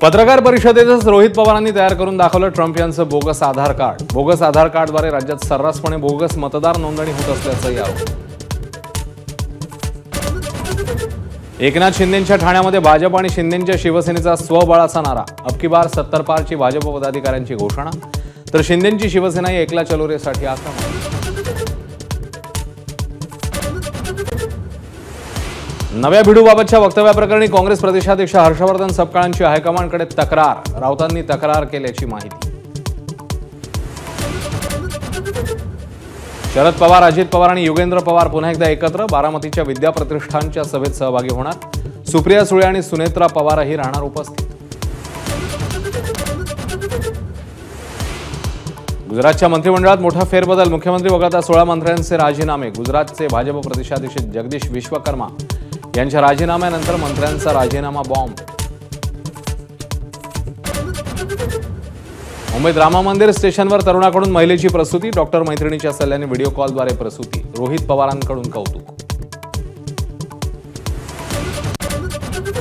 पत्रकार परिषदेतच रोहित पवारांनी तयार करून दाखवलं ट्रम्प यांचं बोगस आधार कार्ड। बोगस आधार कार्डद्वारे राज्यात सर्रासपणे बोगस मतदार नोंदणी होत असल्याचंही आरोप। एकनाथ शिंदेंच्या ठाण्यामध्ये भाजप आणि शिंदेंच्या शिवसेनेचा स्वबळाचा नारा। अब की बार 70 पारची भाजप पदाधिकाऱ्यांची घोषणा, तर शिंदेंची शिवसेनाही एकला चलो रेसाठी आक्रमक। नव्या भिडूबाबतच्या वक्तव्याप्रकरणी काँग्रेस प्रदेशाध्यक्ष हर्षवर्धन सपकाळांची हायकमांडकडे तक्रार। राऊतांनी तक्रार केल्याची माहिती। शरद पवार, अजित पवार आणि युगेंद्र पवार पुन्हा एकदा एकत्र बारामतीच्या विद्या प्रतिष्ठानच्या सभेत सहभागी होणार। सुप्रिया सुळे आणि सुनेत्रा पवारही राहणार उपस्थित। गुजरातच्या मंत्रिमंडळात मोठा फेरबदल। मुख्यमंत्री वगळता 16 मंत्र्यांचे राजीनामे। गुजरातचे भाजप प्रदेशाध्यक्ष जगदीश विश्वकर्मा यांच्या राजीनाम्यानंतर मंत्र्यांचा राजीनामा बॉम्ब। मुंबईत रामा मंदिर स्टेशनवर तरुणाकडून महिलेची प्रसूती। डॉक्टर मैत्रिणीच्या सल्ल्याने व्हिडिओ कॉलद्वारे प्रसूती। रोहित पवारांकडून कौतुक।